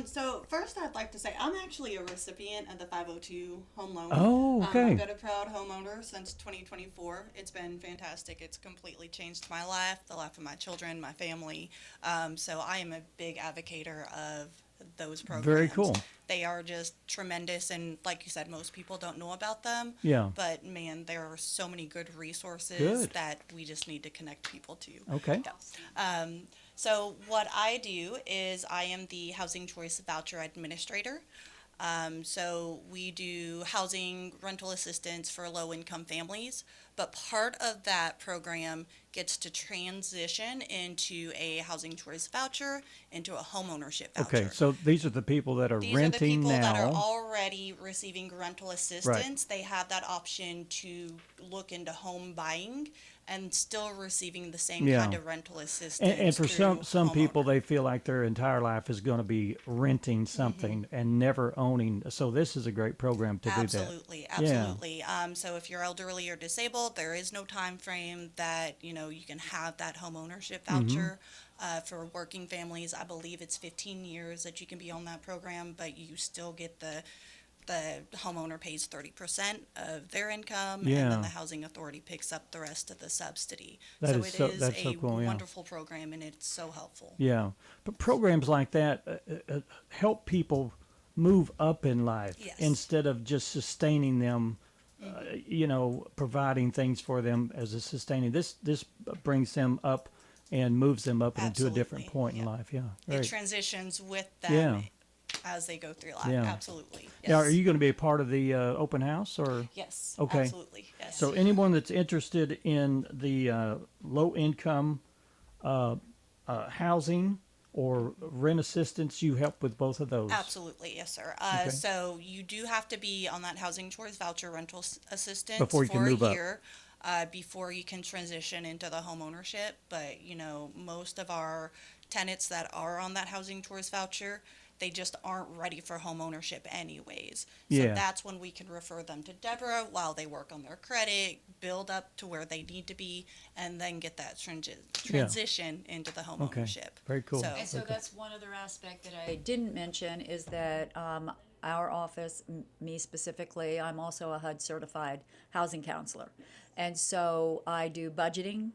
K: So first I'd like to say I'm actually a recipient of the 502 home loan.
B: Oh, okay.
K: I've been a proud homeowner since 2024. It's been fantastic. It's completely changed my life, the life of my children, my family. So I am a big advocator of those programs.
B: Very cool.
K: They are just tremendous, and like you said, most people don't know about them.
B: Yeah.
K: But man, there are so many good resources
B: Good.
K: that we just need to connect people to.
B: Okay.
K: Yeah. So what I do is I am the Housing Choice Voucher Administrator. So we do housing rental assistance for low-income families, but part of that program gets to transition into a housing choice voucher, into a homeownership voucher.
B: Okay, so these are the people that are
K: These
B: renting
K: are the people
B: now.
K: that are already receiving rental assistance. They have that option to look into home buying and still receiving the same
B: Yeah.
K: kind of rental assistance.
B: And for some
K: through
B: people,
K: homeowner.
B: they feel like their entire life is going to be renting something and never owning. So this is a great program to do that.
K: Absolutely, absolutely. So if you're elderly or disabled, there is no time frame that you can have that home ownership voucher. For working families, I believe it's 15 years that you can be on that program, but you still get the homeowner pays 30% of their income, and
B: Yeah.
K: then the housing authority picks up the rest of the subsidy.
B: That
K: so
B: is
K: it
B: so-
K: is
B: that's
K: a
B: so cool, yeah.
K: wonderful program, and it's so helpful.
B: Yeah, but programs like that help people move up in life
K: Yes.
B: instead of just sustaining them. Providing things for them as a sustaining. This brings them up and moves them up into a different
K: Absolutely,
B: point in
K: yeah.
B: life. Yeah,
K: It
B: right.
K: transitions with them
B: Yeah.
K: as they go through life.
B: Yeah.
K: Absolutely. Yes.
B: Now, are you going to be a part of the open house or?
K: Yes.
B: Okay.
K: Absolutely. Yes.
B: So anyone that's interested in the low income housing or rent assistance, you help with both of those.
K: Absolutely, yes, sir.
B: Okay.
K: So you do have to be on that housing choice voucher rental assistance
B: Before you can
K: for
B: move
K: a
B: up.
K: year before you can transition into the home ownership. But most of our tenants that are on that housing choice voucher, they just aren't ready for home ownership anyways. So
B: Yeah.
K: that's when we can refer them to Deborah while they work on their credit, build up to where they need to be, and then get that transition into the home
B: Okay.
K: ownership.
B: Very cool.
J: And so that's one other aspect that I didn't mention is that our office, me specifically, I'm also a HUD certified housing counselor. And so I do budgeting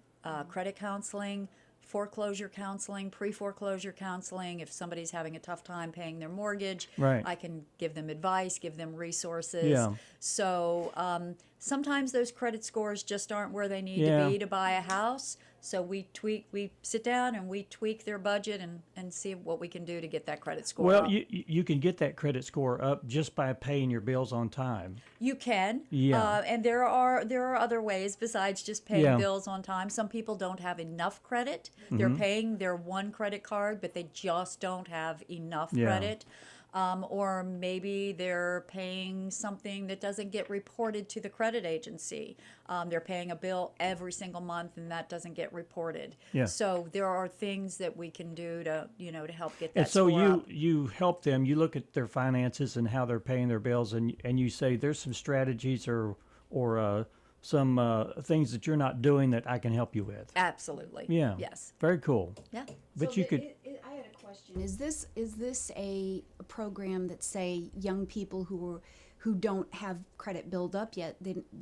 J: credit counseling, foreclosure counseling, pre-foreclosure counseling. If somebody's having a tough time paying their mortgage,
B: Right.
J: I can give them advice, give them resources.
B: Yeah.
J: So sometimes those credit scores just aren't where they need
B: Yeah.
J: to be to buy a house. So we sit down and we tweak their budget and see what we can do to get that credit score
B: Well,
J: up.
B: you can get that credit score up just by paying your bills on time.
J: You can,
B: Yeah.
J: and there are other ways besides just paying
B: Yeah.
J: bills on time. Some people don't have enough credit. They're paying their one credit card, but they just don't have enough
B: Yeah.
J: credit. Or maybe they're paying something that doesn't get reported to the credit agency. They're paying a bill every single month, and that doesn't get reported.
B: Yeah.
J: So there are things that we can do to to help get that
B: And so
J: score up.
B: you help them. You look at their finances and how they're paying their bills, and you say there's some strategies or some things that you're not doing that I can help you with.
J: Absolutely.
B: Yeah.
J: Yes.
B: Very cool.
J: Yeah.
B: But you could.
C: I had a question. Is this a program that, say, young people who don't have credit build up yet?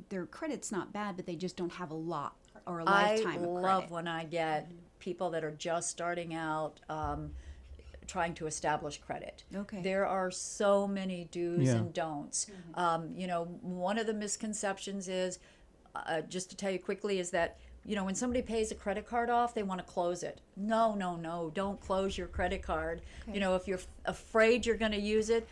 C: Their credit's not bad, but they just don't have a lot or a lifetime
J: I
C: of
J: love
C: credit.
J: when I get people that are just starting out trying to establish credit.
C: Okay.
J: There are so many do's
B: Yeah.
J: and don'ts. One of the misconceptions is, just to tell you quickly, is that when somebody pays a credit card off, they want to close it. No, don't close your credit card.
C: Okay.
J: If you're afraid you're going to use it,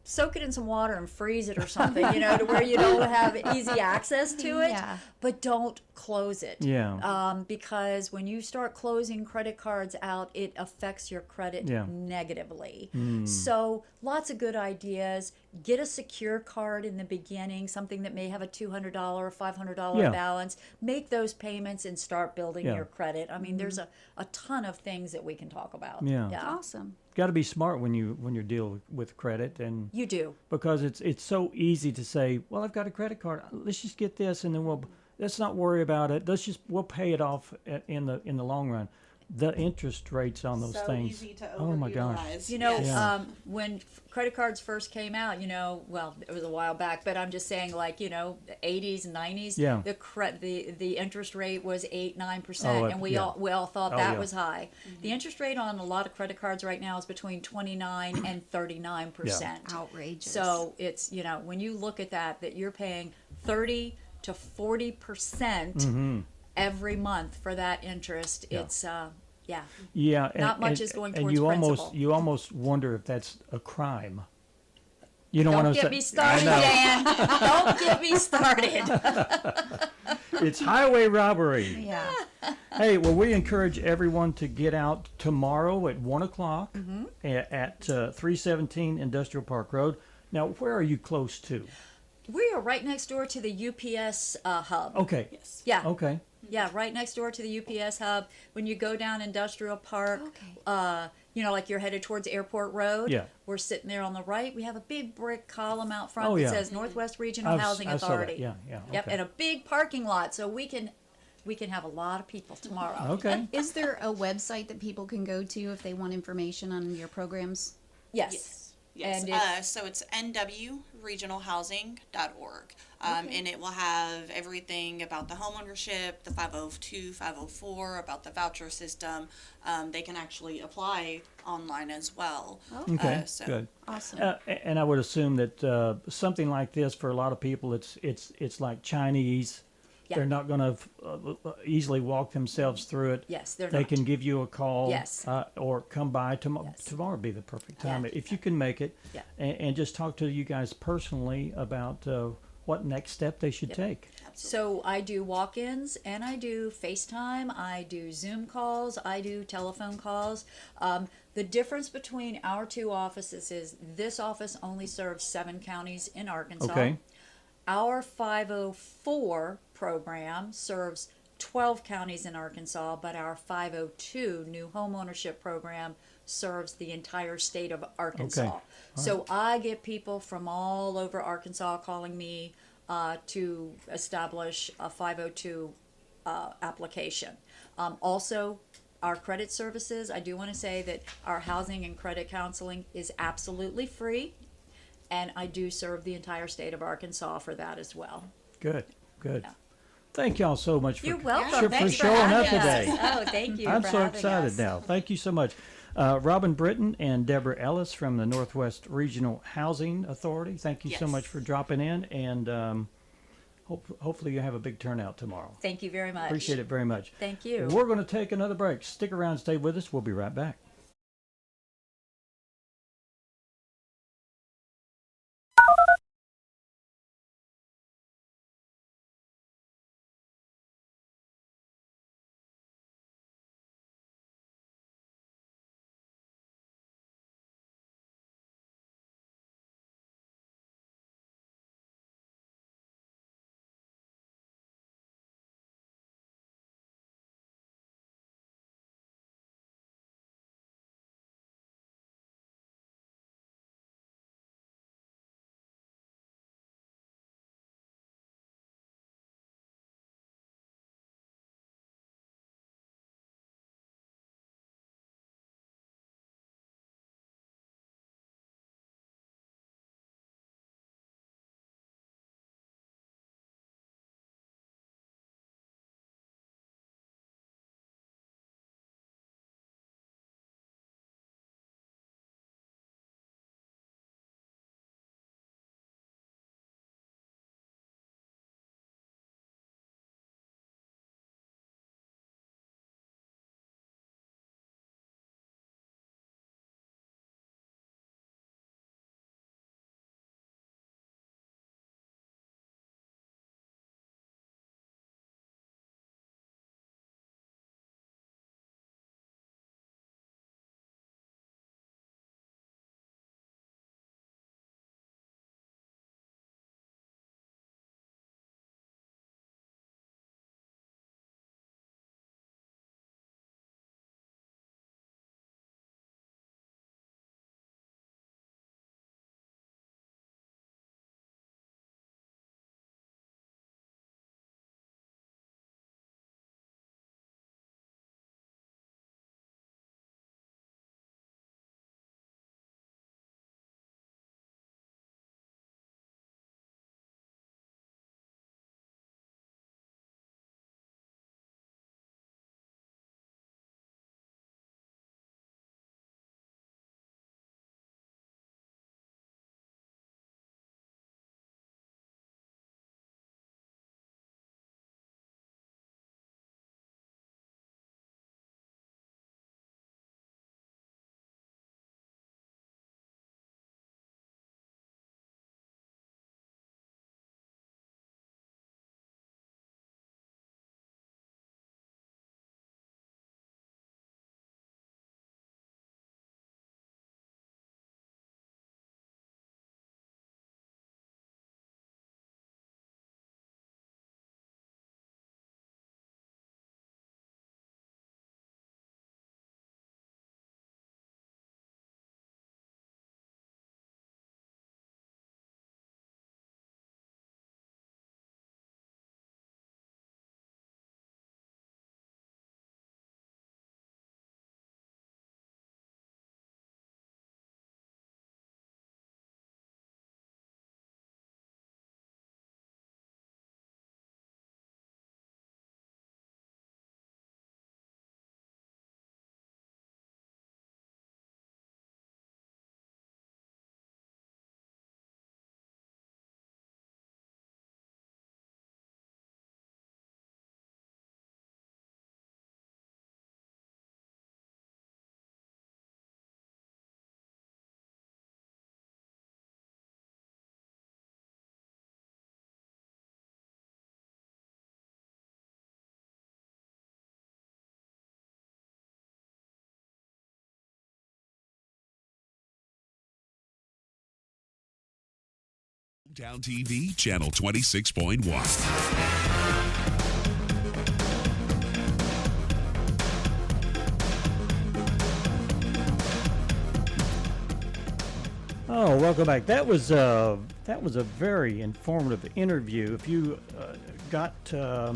J: soak it in some water and freeze it or something, to where you don't have easy access to it.
C: Yeah.
J: But don't close it.
B: Yeah.
J: Because when you start closing credit cards out, it affects your credit
B: Yeah.
J: negatively. So lots of good ideas. Get a secure card in the beginning, something that may have a $200 or $500
B: Yeah.
J: balance. Make those payments and start building
B: Yeah.
J: your credit. I mean, there's a ton of things that we can talk about.
B: Yeah.
C: Awesome.
B: Got to be smart when you're dealing with credit, and
J: You do.
B: because it's so easy to say, well, I've got a credit card. Let's just get this, and then let's not worry about it. We'll pay it off in the long run. The interest rates on those
K: So
B: things.
K: easy to
B: Oh my gosh.
K: overutilize.
J: Yes.
B: Yeah.
J: When credit cards first came out, well, it was a while back, but I'm just saying, like, the 80s and 90s,
B: Yeah.
J: the interest rate was 8-9%,
B: Oh,
J: and we
B: yeah.
J: all thought
B: Oh,
J: that
B: yeah.
J: was high. The interest rate on a lot of credit cards right now is between 29 and 39%.
C: Outrageous.
J: So it's when you look at that you're paying 30 to 40% every month for that interest.
B: Yeah.
J: It's yeah.
B: Yeah,
J: Not much is going
B: and
J: towards
B: you
J: principal.
B: you almost wonder if that's a crime. You don't
J: Don't
B: want to
J: get
B: say.
J: me started, Dan. Don't get me started.
B: It's highway robbery.
C: Yeah.
B: Hey, well, we encourage everyone to get out tomorrow at 1:00 at 317 Industrial Park Road. Now, where are you close to?
J: We are right next door to the UPS hub.
B: Okay.
K: Yes.
J: Yeah.
B: Okay.
J: Yeah, right next door to the UPS hub. When you go down Industrial Park,
C: Okay.
J: like you're headed towards Airport Road.
B: Yeah.
J: We're sitting there on the right. We have a big brick column out front
B: Oh,
J: that
B: yeah.
J: says Northwest Regional Housing
B: I saw that.
J: Authority.
B: Yeah, yeah.
J: Yep,
B: Okay.
J: and a big parking lot, so we can have a lot of people tomorrow.
B: Okay.
C: Is there a website that people can go to if they want information on your programs?
J: Yes.
K: Yes.
J: And
K: So it's nwregionalhousing.org. And it will have everything about the homeownership, the 502, 504, about the voucher system. They can actually apply online as well.
B: Okay.
K: So
B: Good.
C: Awesome.
B: And I would assume that something like this for a lot of people, it's like Chinese.
J: Yeah.
B: They're not going to easily walk themselves through it.
J: Yes, they're
B: They
J: not.
B: can give you a call.
J: Yes.
B: Or come by tomorrow.
J: Yes.
B: Tomorrow would be the perfect time
J: Yeah.
B: if you can make it.
J: Yeah.
B: And just talk to you guys personally about what next step they should take.
J: So I do walk-ins and I do FaceTime, I do Zoom calls, I do telephone calls. The difference between our two offices is this office only serves 7 counties in Arkansas.
B: Okay.
J: Our 504 program serves 12 counties in Arkansas, but our 502 new homeownership program serves the entire state of Arkansas.
B: Okay.
J: So I get people from all over Arkansas calling me to establish a 502 application. Also, our credit services, I do want to say that our housing and credit counseling is absolutely free, and I do serve the entire state of Arkansas for that as well.
B: Good. Good.
J: Yeah.
B: Thank y'all so much
J: You're welcome.
B: for
J: Thanks for
B: showing up
J: having
B: today.
J: us. Oh, thank you.
B: I'm
J: for
B: so
J: having
B: excited
J: us.
B: now. Thank you so much. Robin Britton and Deborah Ellis from the Northwest Regional Housing Authority. Thank you so
J: Yes.
B: much for dropping in, and hopefully you have a big turnout tomorrow.
J: Thank you very much.
B: Appreciate it very much.
J: Thank you.
B: We're going to take another break. Stick around, stay with us. We'll be right back.
A: Hometown TV, channel 26.1.
B: Oh, welcome back. That was a very informative interview. If you if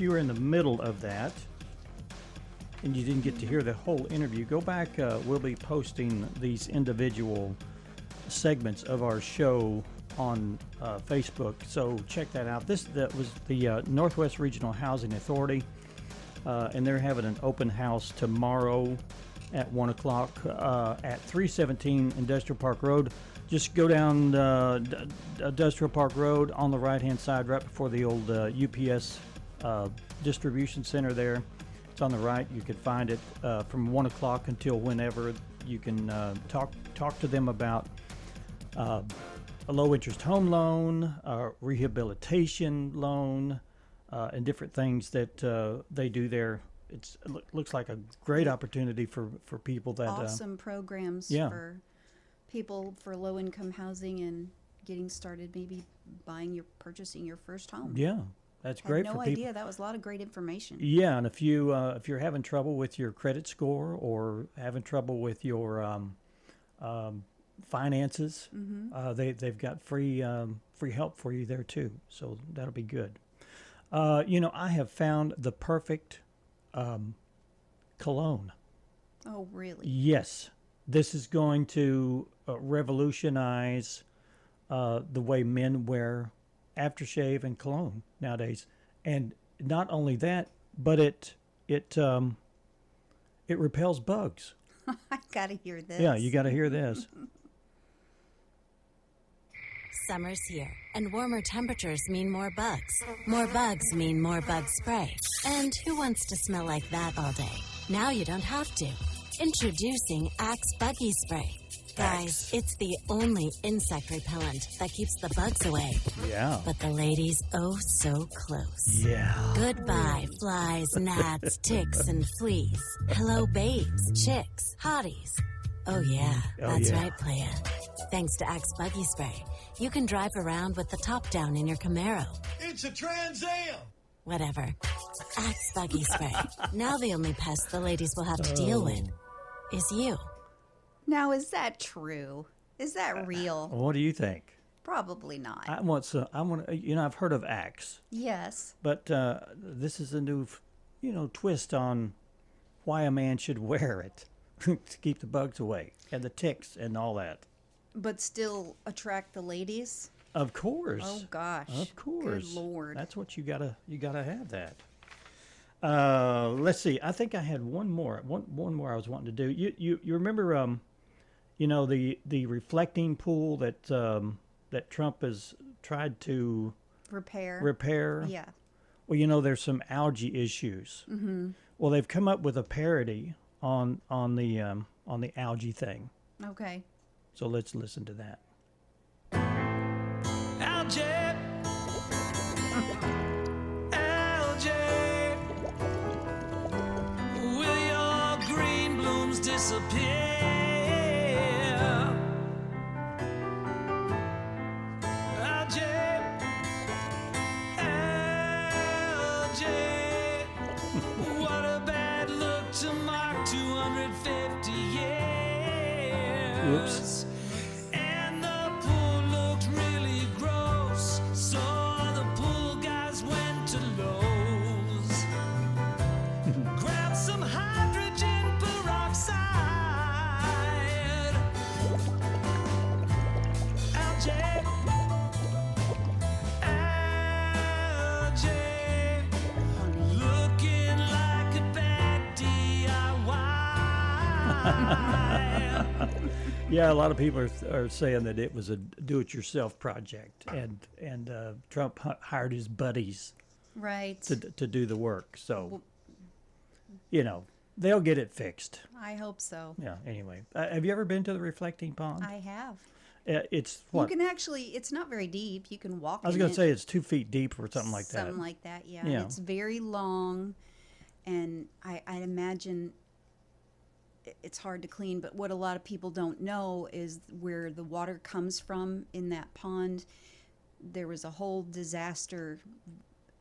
B: you were in the middle of that and you didn't get to hear the whole interview, go back. We'll be posting these individual segments of our show on Facebook, so check that out. That was the Northwest Regional Housing Authority, and they're having an open house tomorrow at 1 o'clock at 317 Industrial Park Road. Just go down Industrial Park Road on the right-hand side, right before the old UPS distribution center there. It's on the right. You can find it from 1 o'clock until whenever. You can talk to them about a low-interest home loan, rehabilitation loan, and different things that they do there. It looks like a great opportunity for people that
C: awesome programs for people for low-income housing and getting started, maybe purchasing your first home.
B: Yeah, that's great for people.
C: Had no idea. That was a lot of great information.
B: Yeah, and if you're having trouble with your credit score or having trouble with your finances, they've got free help for you there too. So that'll be good. I have found the perfect cologne.
C: Oh, really?
B: Yes. This is going to revolutionize the way men wear aftershave and cologne nowadays. And not only that, but it repels bugs.
C: I gotta hear this.
B: Yeah, you gotta hear this.
L: Summer's here, and warmer temperatures mean more bugs. More bugs mean more bug spray. And who wants to smell like that all day? Now you don't have to. Introducing Axe Buggy Spray. Guys, it's the only insect repellent that keeps the bugs away.
B: Yeah.
L: But the ladies, oh so close.
B: Yeah.
L: Goodbye, flies, gnats, ticks, and fleas. Hello, babes, chicks, hotties. Oh yeah, that's right, playa. Thanks to Axe Buggy Spray, you can drive around with the top down in your Camaro.
M: It's a Trans Am!
L: Whatever. Axe Buggy Spray. Now the only pest the ladies will have to deal with is you.
C: Now, is that true? Is that real?
B: What do you think?
C: Probably not.
B: I've heard of Axe.
C: Yes.
B: But this is a new, twist on why a man should wear it to keep the bugs away and the ticks and all that.
C: But still attract the ladies?
B: Of course.
C: Oh gosh.
B: Of course.
C: Good Lord.
B: That's what you gotta have that. Let's see. I think I had one more I was wanting to do. You remember the reflecting pool that Trump has tried to repair?
C: Yeah.
B: Well, there's some algae issues. Mm-hmm. Well, they've come up with a parody on the algae thing.
C: Okay.
B: So let's listen to that.
M: Algae, algae, will your green blooms disappear? Algae, algae, what a bad look to mark 250 years.
B: Oops. Yeah, a lot of people are saying that it was a do-it-yourself project, and Trump hired his buddies
C: right
B: to do the work. So, they'll get it fixed.
C: I hope so.
B: Yeah. Anyway, have you ever been to the reflecting pond?
C: I have.
B: It's what?
C: You can actually. It's not very deep. You can walk.
B: I was going to say it's 2 feet deep or something like that.
C: Something like that. Yeah. It's very long, and I'd imagine it's hard to clean, but what a lot of people don't know is where the water comes from in that pond. There was a whole disaster.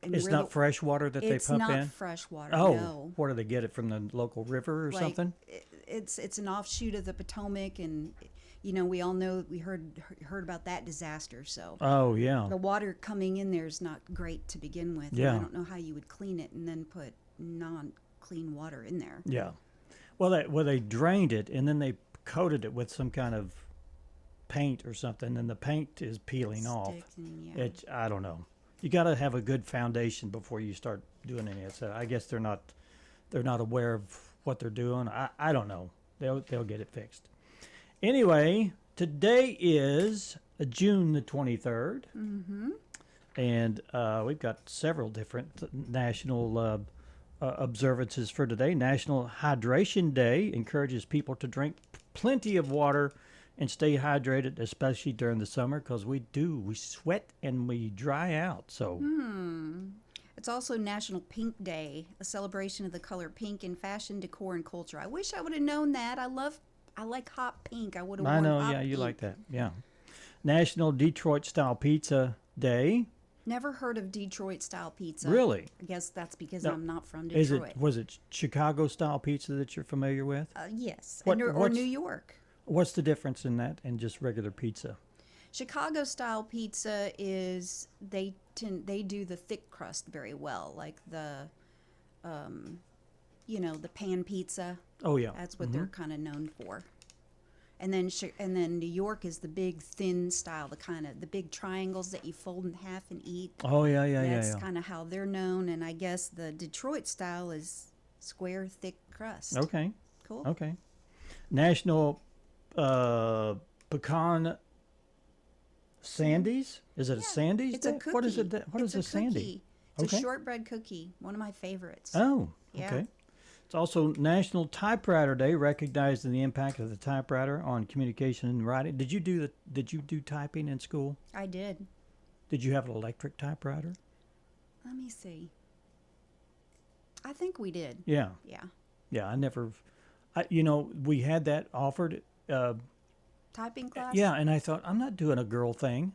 B: It's not fresh water that they pump in?
C: It's not fresh water,
B: no.
C: No.
B: Where do they get it, from the local river or something?
C: It's an offshoot of the Potomac, and we all know, we heard about that disaster. So
B: oh yeah,
C: the water coming in there is not great to begin with.
B: Yeah.
C: And I don't know how you would clean it and then put non-clean water in there.
B: Yeah. Well, they drained it, and then they coated it with some kind of paint or something, and the paint is peeling off.
C: Sticking, yeah.
B: I don't know. You got to have a good foundation before you start doing any of it. So I guess they're not aware of what they're doing. I don't know. They'll get it fixed. Anyway, today is June the 23rd.
C: Mm-hmm.
B: And we've got several different national observances for today. National Hydration Day encourages people to drink plenty of water and stay hydrated, especially during the summer, because we sweat and we dry out. So
C: It's also National Pink Day, a celebration of the color pink in fashion, decor, and culture. I wish I would have known that. I like hot pink. I would have worn
B: I know,
C: hot
B: yeah, you
C: pink.
B: like that, yeah. National Detroit Style Pizza Day.
C: Never heard of Detroit style pizza.
B: Really?
C: I guess that's because
B: Now,
C: I'm not from Detroit.
B: Was it Chicago style pizza that you're familiar with?
C: Yes,
B: What-
C: or
B: what's-
C: New York.
B: What's the difference in that and just regular pizza?
C: Chicago style pizza is they do the thick crust very well, like the the pan pizza.
B: Oh yeah,
C: That's what they're kind of known for. And then New York is the big thin style, the big triangles that you fold in half and eat.
B: Oh yeah.
C: That's kind of how they're known, and I guess the Detroit style is square, thick crust.
B: Okay.
C: Cool.
B: Okay. National Pecan Sandies? Is it a Sandies?
C: It's a
B: Day?
C: cookie.
B: What is it? What
C: It's
B: is a sandy?
C: It's a shortbread cookie, one of my favorites.
B: Oh,
C: Yeah.
B: okay. It's also National Typewriter Day, recognizing the impact of the typewriter on communication and writing. Did you do typing in school?
C: I did.
B: Did you have an electric typewriter?
C: Let me see. I think we did.
B: Yeah.
C: Yeah.
B: Yeah, I never. We had that offered.
C: Typing class?
B: Yeah, and I thought, I'm not doing a girl thing,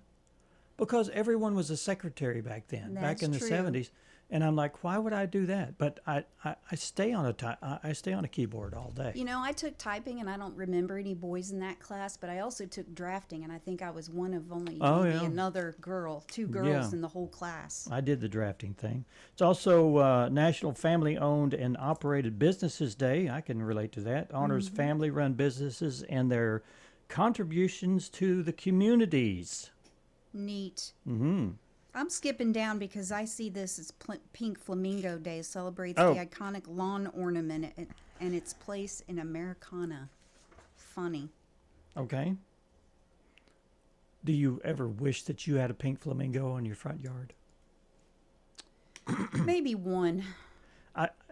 B: because everyone was a secretary back then, back in the
C: That's true.
B: 70s. And I'm like, why would I do that? But I stay on a keyboard all day.
C: I took typing, and I don't remember any boys in that class, but I also took drafting, and I think I was one of only maybe another girl, two girls in the whole class.
B: I did the drafting thing. It's also National Family-Owned and Operated Businesses Day. I can relate to that. Honors family-run businesses and their contributions to the communities.
C: Neat.
B: Mm-hmm.
C: I'm skipping down because I see this as Pink Flamingo Day, celebrates
B: Oh.
C: the iconic lawn ornament and its place in Americana. Funny.
B: Okay. Do you ever wish that you had a pink flamingo in your front yard?
C: Maybe one.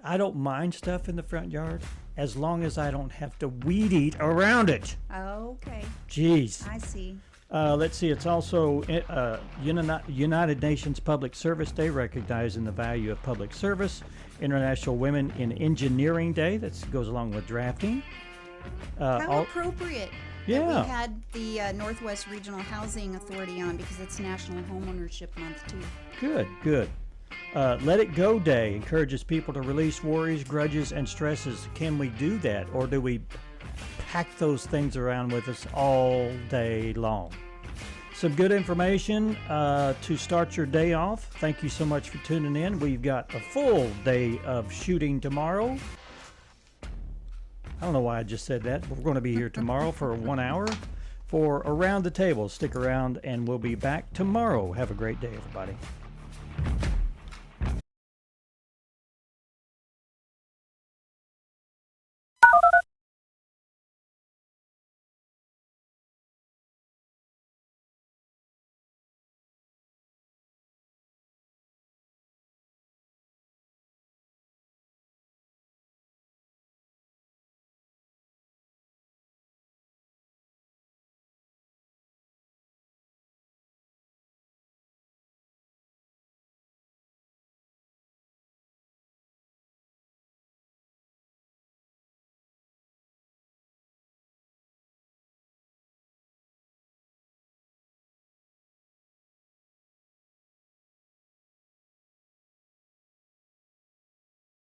B: I don't mind stuff in the front yard as long as I don't have to weed eat around it.
C: Oh, okay.
B: Jeez.
C: I see.
B: Let's see. It's also United Nations Public Service Day, recognizing the value of public service. International Women in Engineering Day. That goes along with drafting.
C: How appropriate that
B: Yeah.
C: we had the Northwest Regional Housing Authority on, because it's National Homeownership Month, too.
B: Good. Let It Go Day encourages people to release worries, grudges, and stresses. Can we do that, or do we pack those things around with us all day long? Some good information to start your day off. Thank you so much for tuning in. We've got a full day of shooting tomorrow. I don't know why I just said that, but we're going to be here tomorrow for 1 hour for Around the Table. Stick around, and we'll be back tomorrow. Have a great day, everybody.